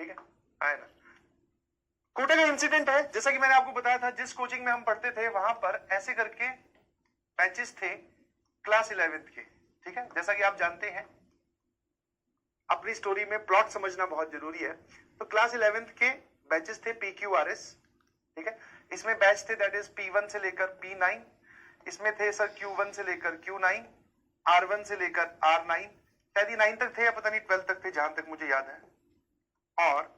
ठीक है ना। कोटा का इंसिडेंट है, जैसा कि मैंने आपको बताया था, जिस कोचिंग में हम पढ़ते थे वहां पर ऐसे करके बैचेस थे क्लास 11th के, ठीक है। जैसा कि आप जानते हैं, अपनी स्टोरी में प्लॉट समझना बहुत जरूरी है। तो क्लास 11th के बैचेस थे PQRS, ठीक है। इसमें बैच थे दैट इज P1 से लेकर P9, इसमें थे सर Q1 से लेकर Q9, R1 से लेकर R9, शायद ये 9 तक थे या पता नहीं 12 तक थे, जहां तक मुझे याद है, और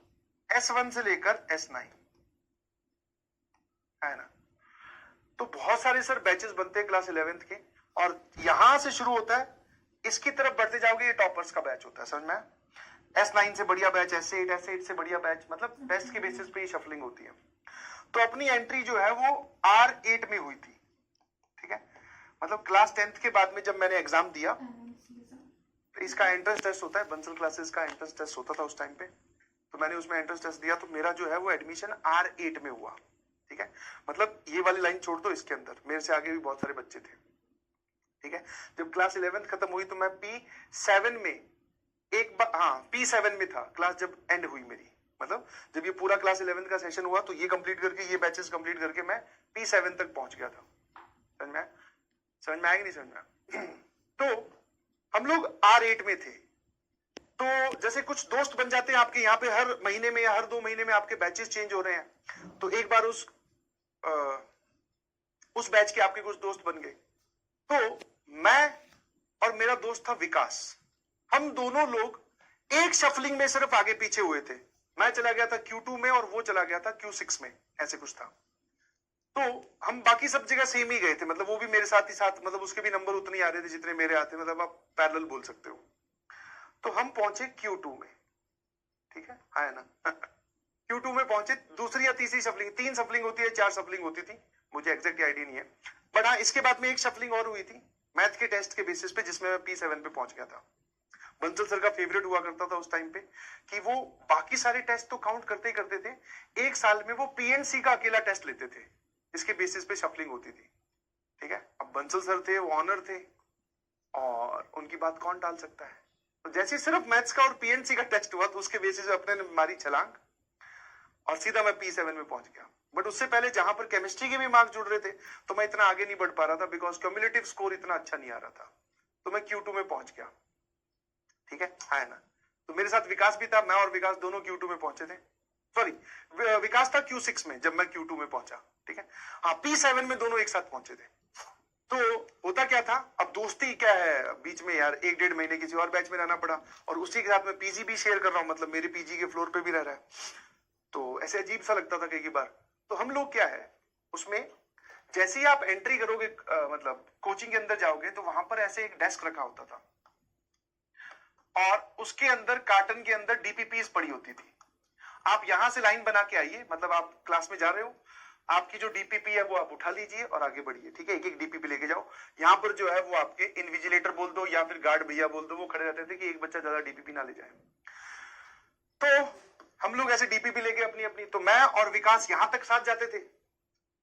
S1 से लेकर S9, है ना। तो बहुत सारे सर बैचेस बनते हैं क्लास 11th के, और यहां से शुरू होता है, इसकी तरफ बढ़ते जाओगे ये टॉपर्स का बैच होता है, समझ में। S9 से बढ़िया बैच S8, S8 से बढ़िया बैच, मतलब टेस्ट के बेसिस पे ही शफलिंग होती है। तो अपनी एंट्री जो है वो R8 में हुई थी, ठीक है। मतलब क्लास 10th के बाद में जब मैंने एग्जाम दिया, तो इसका एंट्रेंस टेस्ट होता है, बंसल क्लासेस का एंट्रेंस टेस्ट होता था उस टाइम पे, तो मैंने उसमें एंट्रेंस टेस्ट दिया, तो मेरा जो है वो एडमिशन R8 में हुआ, ठीक है। मतलब ये वाली लाइन छोड़ दो, इसके अंदर मेरे से आगे भी बहुत सारे बच्चे थे, ठीक है। जब क्लास 11th खत्म हुई तो मैं P7 में एक बार, हाँ P7 में था क्लास जब एंड हुई मेरी, मतलब जब ये पूरा क्लास 11th का सेशन हुआ तो ये कंप्लीट करके, ये बैचेस कंप्लीट करके मैं P7 तक पहुंच गया था। समझ में आया कि नहीं समझ में? तो हम लोग R8 में थे। तो जैसे कुछ दोस्त बन जाते हैं आपके, यहाँ पे हर महीने में या हर 2 महीने में आपके बैचेस चेंज हो रहे हैं, तो एक बार उस बैच के आपके कुछ दोस्त बन गए। तो मैं और मेरा दोस्त था विकास, हम दोनों लोग एक शफलिंग में सिर्फ आगे पीछे हुए थे। मैं चला गया था Q2 में और वो चला गया था Q6 में, ऐसे कुछ था। तो हम बाकी सब जगह सेम ही गए थे, मतलब वो भी मेरे साथ ही साथ, मतलब उसके भी नंबर उतने ही आ रहे थे जितने मेरे आते, मतलब आप पैरेलल बोल सकते हो। तो हम पहुंचे Q2 में, ठीक है ना। Q2 में पहुंचे, दूसरी या तीसरी शफलिंग, 3 शफलिंग होती है, 4 शफलिंग होती थी, मुझे एग्जैक्ट आइडिया नहीं है, बट हाँ इसके बाद में एक शफलिंग और हुई थी मैथ के टेस्ट के बेसिस पे, जिसमें मैं P7 पे पहुंच गया था। बंसल सर का फेवरेट हुआ करता था उस टाइम पे, कि वो बाकी सारे टेस्ट तो काउंट करते ही करते थे, एक साल में वो PNC का अकेला टेस्ट लेते थे, इसके बेसिस पे शफलिंग होती थी, ठीक है। अब बंसल सर थे, वो ऑनर थे, और उनकी बात कौन टाल सकता है। तो जैसे सिर्फ मैथ्स का और PNC का टेस्ट हुआ, तो उसके बेसिस पे अपने ने मारी छलांग और सीधा मैं P7 में पहुंच गया। बट उससे पहले जहां पर केमिस्ट्री के भी मार्क्स जुड़ रहे थे, तो मैं इतना आगे नहीं बढ़ पा रहा था, बिकॉज क्यूमुलेटिव स्कोर इतना अच्छा नहीं आ रहा था, तो मैं Q2 में पहुंच गया, ठीक है ना। तो मेरे साथ विकास भी था, मैं और विकास दोनों Q2 में पहुंचे थे, सॉरी विकास था Q6 में जब मैं Q2 में पहुंचा, ठीक है। हाँ P7 में दोनों एक साथ पहुंचे थे। तो होता क्या था, अब दोस्ती क्या है, बीच में यार 1-1.5 महीने किसी और बैच में रहना पड़ा, और उसी के साथ में पीजी भी शेयर कर रहा हूं, मतलब मेरे पीजी के फ्लोर पे भी रह रहा है, तो ऐसे अजीब सा लगता था कई बार। तो हम लोग क्या है उसमें, जैसे ही आप एंट्री करोगे, मतलब कोचिंग के अंदर जाओगे, तो वहां पर ऐसे एक डेस्क रखा होता था, और उसके अंदर कार्टन के अंदर DPPs पड़ी होती थी। आप यहां से लाइन बना के आइए, मतलब आप क्लास में जा रहे हो, आपकी जो DPP है वो आप उठा लीजिए और आगे बढ़िए, ठीक है। एक एक DPP लेके जाओ। यहाँ पर जो है वो आपके इन्विजिलेटर बोल दो या फिर गार्ड भैया बोल दो, वो खड़े रहते थे कि एक बच्चा ज्यादा DPP ना ले जाए। तो हम लोग ऐसे DPP लेके अपनी अपनी, तो मैं और विकास यहां तक साथ जाते थे।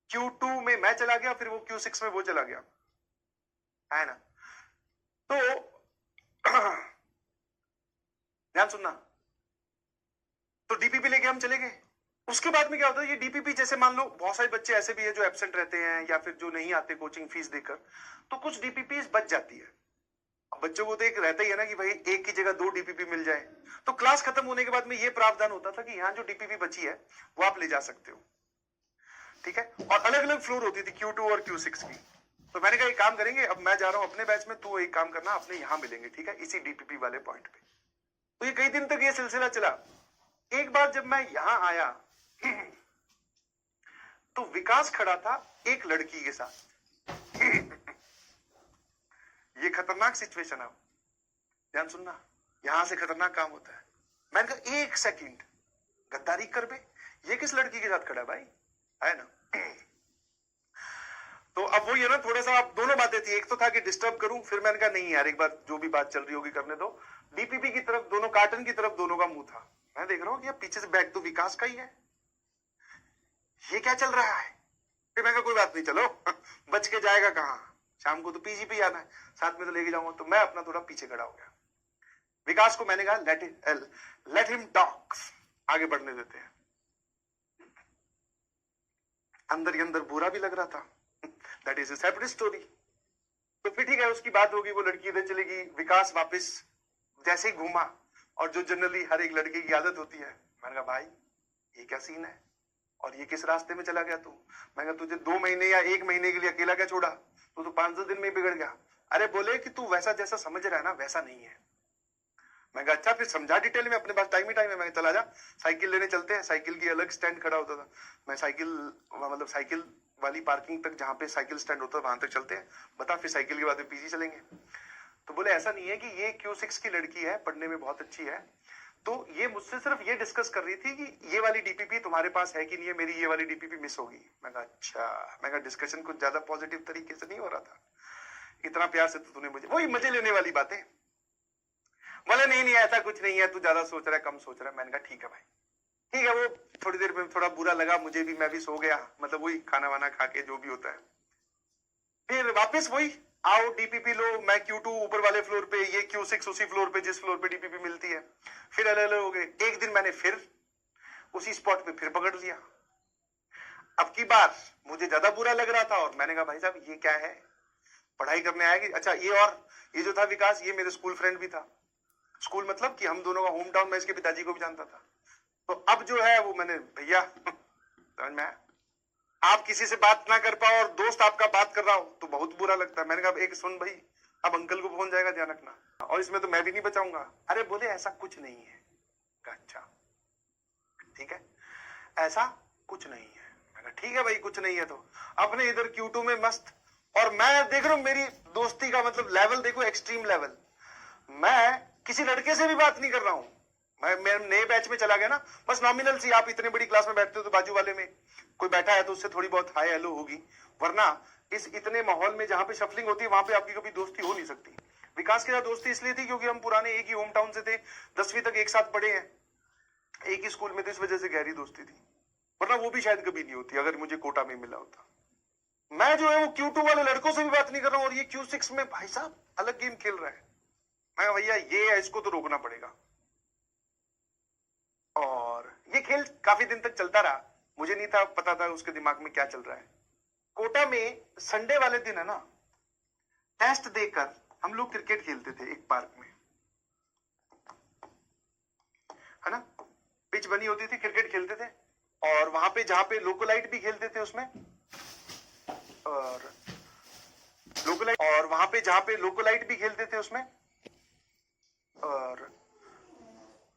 Q2 में मैं चला गया, फिर वो Q6 में वो चला गया, है ना। तो ध्यान सुनना, तो DPP लेके हम चले गए। उसके बाद में क्या होता है, ये DPP जैसे मान लो बहुत सारे बच्चे ऐसे भी है जो एब्सेंट रहते हैं या फिर जो नहीं आते कोचिंग फीस देकर, तो कुछ DPPs बच जाती है। बच्चों को तो एक रहता ही है ना कि भाई एक की जगह 2 DPP मिल जाए। तो क्लास खत्म होने के बाद में ये प्रावधान होता था कि यहाँ जो DPP बची है वो आप ले जा सकते हो, ठीक है। और अलग अलग फ्लोर होती थी Q2 और Q6 की। तो मैंने कहा एक काम करेंगे, अब मैं जा रहा हूं अपने बैच में, तू एक काम करना, अपने यहां मिलेंगे, ठीक है, इसी DPP वाले पॉइंट पे। तो ये कई दिन तक ये सिलसिला चला। एक बार जब मैं यहां आया तो विकास खड़ा था एक लड़की के साथ। ये खतरनाक सिचुएशन है, ध्यान सुनना, यहां से खतरनाक काम होता है। मैंने कहा एक सेकंड, गद्दारी कर बे, ये किस लड़की के साथ खड़ा भाई, है ना। तो अब वो ये ना, थोड़ा सा अब दोनों बातें थी, एक तो था कि डिस्टर्ब करूं, फिर मैंने कहा नहीं यार, एक बार जो भी बात चल रही होगी करने दो। DPP की तरफ, दोनों कार्टन की तरफ दोनों का मुंह था। मैं देख रहा हूं कि पीछे से बैग तो विकास का ही है, ये क्या चल रहा है। फिर मैं कहा कोई बात नहीं, चलो बच के जाएगा कहां, शाम को तो PG पे आना है, साथ में तो लेके जाऊंगा। तो मैं अपना थोड़ा पीछे खड़ा हो गया। विकास को मैंने कहा लेट हिम टॉक, आगे बढ़ने देते हैं। अंदर ही अंदर बुरा भी लग रहा था। That is a separate story. तो फिर ठीक है, उसकी बात होगी, वो लड़की इधर चलेगी, विकास वापस जैसे ही घूमा, और जो जनरली हर एक लड़के की आदत होती है, मैंने कहा भाई ये क्या सीन है, और ये किस रास्ते में चला गया तू। मैंने कहा तुझे 2 महीने या 1 महीने के लिए अकेला क्या छोड़ा, तू तो 5-10 दिन में ही बिगड़ गया। अरे बोले कि तू वैसा जैसा समझ रहा है ना वैसा नहीं है। मैं कहा अच्छा, फिर समझा डिटेल में, अपने पास टाइम ही टाइम है। मैं चला जा, साइकिल लेने चलते हैं। साइकिल की अलग स्टैंड खड़ा होता था, मैं साइकिल वाली पार्किंग तक, जहां पे साइकिल स्टैंड होता है वहां तक चलते हैं, बता फिर साइकिल के बाद में पीछे चलेंगे। तो बोले ऐसा नहीं है कि ये Q6 की लड़की है, पढ़ने में बहुत अच्छी है, तो ये मुझसे सिर्फ ये डिस्कस कर रही थी कि ये वाली डीपीपी तुम्हारे पास है कि नहीं है, मेरी ये वाली डीपीपी मिस होगी। मैं कहा अच्छा, मैं कहा डिस्कशन कुछ ज्यादा पॉजिटिव तरीके से नहीं हो रहा था, इतना प्यार से तो तूने मुझे, वही मजे लेने वाली बातें। बोले नहीं नहीं ऐसा कुछ नहीं है, तू ज्यादा सोच रहा है, कम सोच रहा है। मैंने कहा ठीक है भाई, ठीक है। वो थोड़ी देर में थोड़ा बुरा लगा मुझे भी, मैं भी सो गया, मतलब वही खाना वाना खा के जो भी होता है। फिर वापस वही आओ डीपीपी लो, मैं Q2 ऊपर वाले फ्लोर पे, ये Q6 उसी फ्लोर पे जिस फ्लोर पे डीपीपी मिलती है। फिर अलग हो गए। एक दिन मैंने फिर उसी स्पॉट पे फिर पकड़ लिया। अब की बार मुझे ज्यादा बुरा लग रहा था, और मैंने कहा भाई साहब ये क्या है, पढ़ाई करने आएगी। अच्छा ये, और ये जो था विकास, ये मेरे स्कूल फ्रेंड भी था। स्कूल मतलब कि हम दोनों का होम टाउन, मैं इसके पिताजी को भी जानता था। तो अब जो है वो मैंने, भैया समझ में आया, आप किसी से बात ना कर पाओ और दोस्त आपका बात कर रहा हो तो बहुत बुरा लगता है। मैंने कहा एक सुन भाई, अब अंकल को फोन जाएगा, ध्यान रखना, और इसमें तो मैं भी नहीं बचाऊंगा। अरे बोले ऐसा कुछ नहीं है। अच्छा ठीक है, ऐसा कुछ नहीं है। मैंने कहा ठीक है भाई, कुछ नहीं है तो। अपने इधर Q2 में मस्त, और मैं देख रहा हूं मेरी दोस्ती का मतलब लेवल देखो, एक्सट्रीम लेवल। मैं किसी लड़के से भी बात नहीं कर रहा हूं। मैं नए बैच में चला गया ना, बस नॉमिनल सी, आप इतने बड़ी क्लास में बैठते हो तो बाजू वाले में कोई बैठा है तो उससे थोड़ी बहुत हाय हेलो होगी, वरना इस इतने माहौल में जहां पे शफलिंग होती है वहां पे आपकी कभी दोस्ती हो नहीं सकती। विकास के साथ दोस्ती इसलिए थी क्योंकि हम पुराने एक ही होम टाउन से थे, 10वीं तक एक साथ पढ़े हैं, एक ही स्कूल में थे, इस वजह से गहरी दोस्ती थी, वरना वो भी शायद कभी नहीं होती अगर मुझे कोटा में मिला होता। मैं जो है वो Q2 वाले लड़कों से भी बात नहीं कर रहा हूं, और ये Q6 में भाई साहब अलग गेम खेल रहा है। मैं भैया ये है, इसको तो रोकना पड़ेगा। और ये खेल काफी दिन तक चलता रहा, मुझे नहीं था पता था उसके दिमाग में क्या चल रहा है। कोटा में संडे वाले दिन है ना, टेस्ट देकर हम लोग क्रिकेट खेलते थे एक पार्क में, है ना, पिच बनी होती थी, क्रिकेट खेलते थे, और वहां पे जहां पे लोकोलाइट भी खेलते थे उसमें, और वहां पे जहां पे लोकोलाइट भी खेलते थे उसमें, और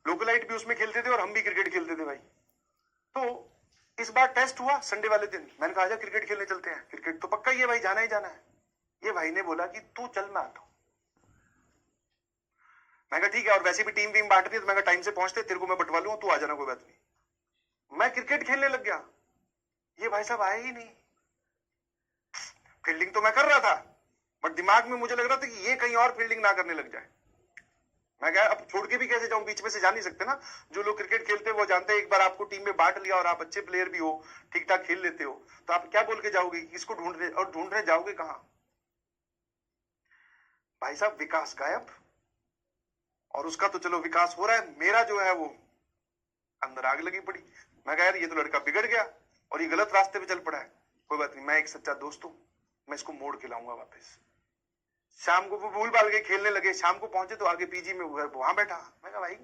लोकोलाइट भी उसमें खेलते थे, और हम भी क्रिकेट खेलते थे भाई। तो इस बार टेस्ट हुआ संडे वाले दिन, मैंने कहा आजा क्रिकेट खेलने चलते हैं, क्रिकेट तो पक्का ही है भाई, जाना ही जाना है। ये भाई ने बोला कि तू चल मैं आता हूं। मैं कहा ठीक है, और वैसे भी टीम वीम बांटनी है, तो मैं कहा टाइम से पहुंचते, तेरे को मैं बंटवा लूंगा, तू आ जाना, कोई बात नहीं। मैं क्रिकेट खेलने लग गया, ये भाई साहब आए ही नहीं। फील्डिंग तो मैं कर रहा था, बट दिमाग में मुझे लग रहा था कि ये कहीं और फील्डिंग ना करने लग जाए। मैं क्या अब छोड़ के भी कैसे जाऊं, बीच में से जा नहीं सकते ना। जो लोग क्रिकेट खेलते हैं वो जानते हैं, एक बार आपको टीम में बांट लिया और आप अच्छे प्लेयर भी हो, ठीक ठाक खेल लेते हो, तो आप क्या बोल के जाओगे, किसको ढूंढने, और ढूंढने जाओगे कहां। भाई साहब विकास गायब, और उसका तो चलो विकास हो रहा है, मेरा जो है वो अंदर आग लगी पड़ी। मैं कह यार ये तो लड़का बिगड़ गया और ये गलत रास्ते पे चल पड़ा है। कोई बात नहीं, मैं एक सच्चा दोस्त हूं, मैं इसको मोड़ के लाऊंगा वापस। शाम को वो भूल भाल के खेलने लगे, शाम को पहुंचे तो आगे पीजी में वहां बैठा। मैं कहा भाई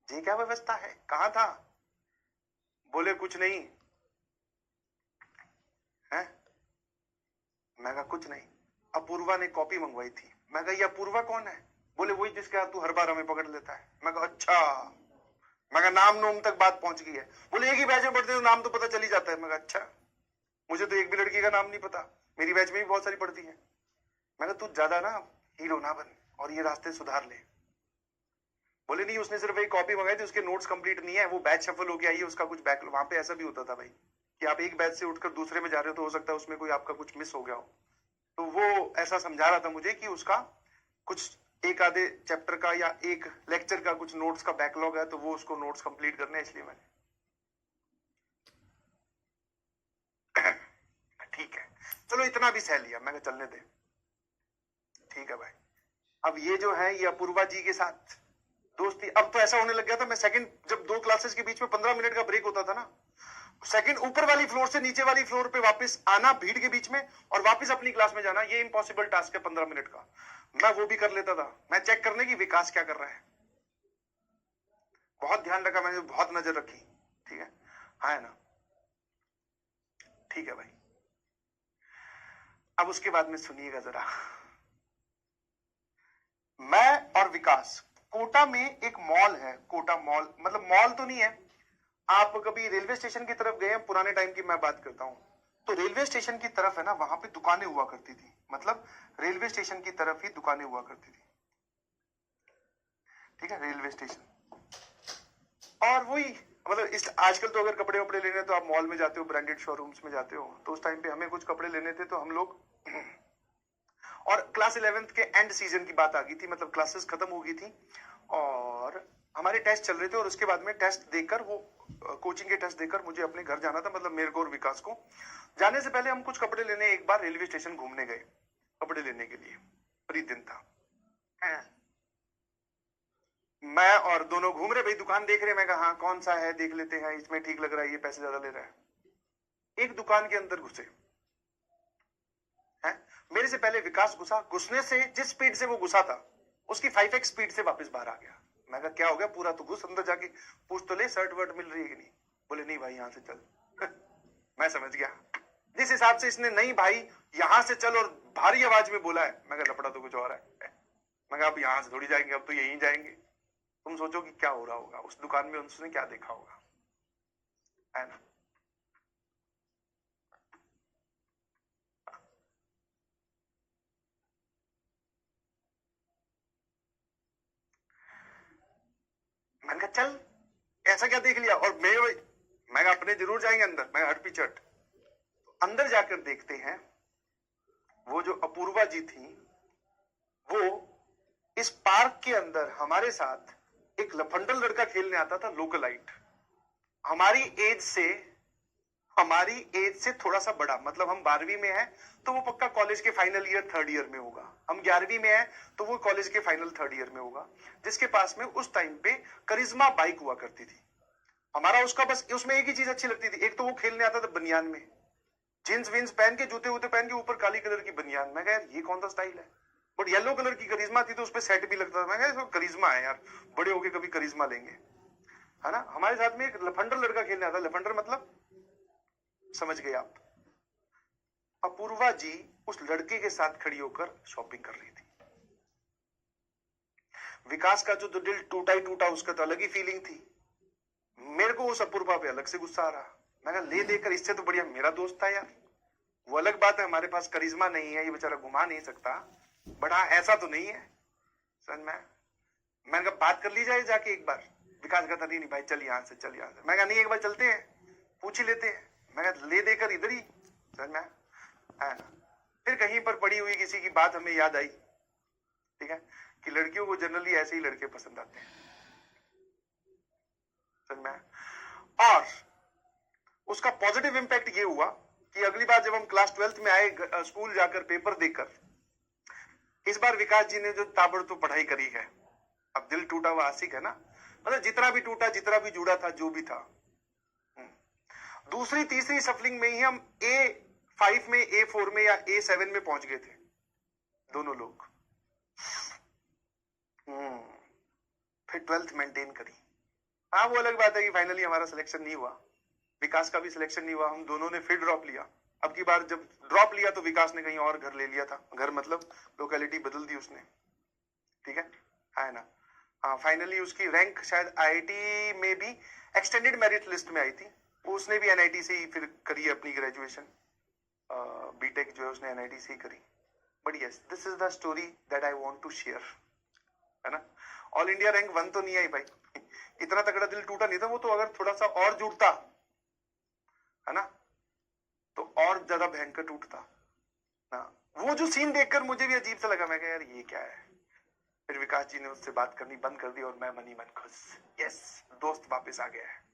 ये क्या व्यवस्था है, कहां था। बोले कुछ नहीं है। मैं कहा कुछ नहीं, अपूर्वा ने कॉपी मंगवाई थी। मैं कहा ये अपूर्वा कौन है। बोले वही जिसके हाथ तू हर बार हमें पकड़ लेता है। मैं कहा अच्छा। मैं कहा नाम नोम तक बात पहुंच गई है। बोले एक ही बैच में पढ़ते तो नाम तो पता चल ही जाता है। मैं कहा अच्छा, मुझे तो एक भी लड़की का नाम नहीं पता, मेरी बैच में भी बहुत सारी पढ़ती है। मैं कहा तू ज्यादा ना हीरो ना बन और ये रास्ते सुधार ले। बोले नहीं उसने सिर्फ एक कॉपी मंगाई थी, उसके नोट्स कंप्लीट नहीं है, वो बैच शफल हो गया, उसका कुछ बैक। वहां पे ऐसा भी होता था भाई कि आप एक बैच से उठकर दूसरे में जा रहे हो तो हो सकता है उसमें कोई आपका कुछ मिस हो गया हो। तो वो ऐसा समझा रहा था मुझे कि उसका कुछ एक आधे चैप्टर का या एक लेक्चर का कुछ नोट्स का बैकलॉग है, तो वो उसको नोट्स कंप्लीट करने हैं, इसलिए मैंने ठीक है चलो इतना भी सह लिया। मैं चलने दे, ठीक है भाई। अब ये जो है ये अपूर्वा जी के साथ दोस्ती। अब तो ऐसा होने लग गया था, मैं सेकंड, जब दो क्लासेस के बीच में 15 मिनट का ब्रेक होता था ना, सेकंड ऊपर वाली फ्लोर से नीचे वाली फ्लोर पे वापस आना भीड़ के बीच में और वापस अपनी क्लास में जाना, ये इम्पॉसिबल टास्क है 15 मिनट का। मैं वो भी कर लेता था, मैं चेक करने की विकास क्या कर रहा है। बहुत ध्यान रखा मैंने, बहुत नजर रखी। ठीक है, हाँ है ना, ठीक है भाई। अब उसके बाद में सुनिएगा जरा, मैं और विकास, कोटा में एक मॉल है, कोटा मॉल, मतलब मॉल तो नहीं है। आप कभी रेलवे स्टेशन की तरफ गए हैं, पुराने टाइम की मैं बात करता हूं, तो रेलवे स्टेशन की तरफ है ना, वहां पे दुकानें हुआ करती थी, मतलब रेलवे स्टेशन की तरफ ही दुकानें हुआ करती थी। ठीक है, रेलवे स्टेशन। और वही, मतलब इस आजकल तो अगर कपड़े वपड़े लेने तो आप मॉल में जाते हो, ब्रांडेड शोरूम्स में जाते हो, तो उस टाइम पे हमें कुछ कपड़े लेने थे तो हम लोग और क्लास 11th के एंड सीजन की बात आ गई थी, मतलब क्लासेस खत्म हो गई थी और हमारे टेस्ट चल रहे थे, और उसके बाद में टेस्ट देकर, वो कोचिंग के टेस्ट देकर मुझे अपने घर जाना था, मतलब मेरे को और विकास को। जाने से पहले हम कुछ कपड़े लेने एक बार रेलवे स्टेशन घूमने गए, कपड़े लेने के लिए, फ्री दिन था। मैं और दोनों घूम रहे भाई, दुकान देख रहे, मैं कहा हाँ कौन सा है देख लेते हैं, इसमें ठीक लग रहा है, ये पैसे ज्यादा ले रहा है। एक दुकान के अंदर घुसे हैं, मेरे से पहले विकास घुसा, घुसने से जिस स्पीड से वो घुसा था उसकी 5x स्पीड से वापस बाहर आ गया। मैं कहा क्या हो गया, पूरा तो घुस अंदर जाके पूछ तो ले, शर्ट वर्ट मिल रही है कि नहीं। बोले नहीं भाई यहां से चल। मैं समझ गया जिस हिसाब से इसने नहीं भाई यहां से चल और भारी आवाज में बोला है, मैं कहा लपड़ा तो कुछ और है। मैं कहा अब यहां से थोड़ी जाएंगे, अब तो यहीं जाएंगे। तुम सोचो कि क्या हो रहा होगा उस दुकान में, उसने क्या देखा होगा, है ना। मैंने कहा चल, ऐसा क्या देख लिया, और मैं अपने जरूर जाएंगे अंदर, मैं हट पिछट अंदर जाकर देखते हैं। वो जो अपूर्वा जी थी, वो इस पार्क के अंदर हमारे साथ एक लफंडल लड़का खेलने आता था, लोकलाइट, हमारी एज से हमारी एज से थोड़ा सा बड़ा, मतलब हम 12वीं में हैं तो वो पक्का कॉलेज के फाइनल ईयर थर्ड ईयर में होगा, हम 11वीं में हैं तो वो कॉलेज के फाइनल थर्ड ईयर में होगा, जिसके पास में उस टाइम पे करिश्मा बाइक हुआ करती थी। हमारा उसका बस उसमें एक ही चीज अच्छी लगती थी, एक तो वो खेलने आता था बनियान में, जींस विंस पहन के, जूते वूते पहन के, ऊपर काली कलर की बनियान। मैं कहा यार ये कौन सा स्टाइल है, बट येलो कलर की करिश्मा थी तो उस पर सेट भी लगता था। मैं कहा करिश्मा है यार, बड़े होके कभी करिश्मा लेंगे, है ना। हमारे साथ में एक लफंडर लड़का खेलने आता, लफंडर मतलब समझ गए आप। अपूर्वा जी उस लड़के के साथ खड़ी होकर शॉपिंग कर रही थी। विकास का जो तो दिल टूटा ही टूटा, उसका तो अलग ही फीलिंग थी। मेरे को उस अपूर्वा पे अलग से गुस्सा आ रहा। मैं कहा ले देकर, इससे तो बढ़िया मेरा दोस्त था यार। वो अलग बात है हमारे पास करिश्मा नहीं है, ये बेचारा घुमा नहीं सकता, बट हाँ ऐसा तो नहीं है समझ में। मैंने कहा बात कर ली जाए जाके एक बार। विकास कहता नहीं नहीं भाई चल यहां से, चल यहां से। मैं कहा नहीं एक बार चलते हैं, पूछ ही लेते हैं। मैं कहा ले देकर इधर ही, समझ में है ना। फिर कहीं पर पड़ी हुई किसी की बात हमें याद आई, ठीक है, कि लड़कियों को जनरली ऐसे ही लड़के पसंद आते हैं, समझ में। और उसका पॉजिटिव इंपैक्ट ये हुआ कि अगली बार जब हम क्लास 12th में आए, स्कूल जाकर पेपर देकर, इस बार विकास जी ने जो ताबड़तोड़ पढ़ाई करी है, अब दिल टूटा हुआ आशिक है ना, मतलब जितना भी टूटा, जितना भी जुड़ा था, जो भी था। दूसरी तीसरी सफलिंग में ही हम A5 में, A4 में या A7 में पहुंच गए थे दोनों लोग। फिर 12th मेंटेन करी। हाँ वो अलग बात है कि फाइनली हमारा सिलेक्शन नहीं हुआ, विकास का भी सिलेक्शन नहीं हुआ, हम दोनों ने फिर ड्रॉप लिया। अब की बार जब ड्रॉप लिया तो विकास ने कहीं और घर ले लिया था, घर मतलब लोकेलिटी बदल दी उसने, ठीक है ना। हाँ फाइनली उसकी रैंक शायद आईआईटी में भी एक्सटेंडेड मेरिट लिस्ट में आई थी। उसने भी एनआईटी से ही फिर करी अपनी ग्रेजुएशन, बीटेक जो है उसने एनआईटी से ही करी। But yes this is the story that I want to share, है ना। ऑल इंडिया रैंक 1 तो नहीं आई भाई, इतना तगड़ा दिल टूटा नहीं था वो, तो अगर थोड़ा सा और जुड़ता, है ना, तो और ज्यादा भयंकर टूटता ना। वो जो सीन देखकर मुझे भी अजीब सा लगा, मैं कहा यार ये क्या है। फिर विकास जी ने उससे बात करनी बंद कर दी और मैं मनी मन खुश, यस दोस्त वापस आ गया है।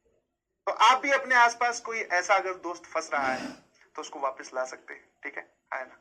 तो आप भी अपने आसपास कोई ऐसा अगर दोस्त फंस रहा है तो उसको वापस ला सकते हैं, ठीक है ना।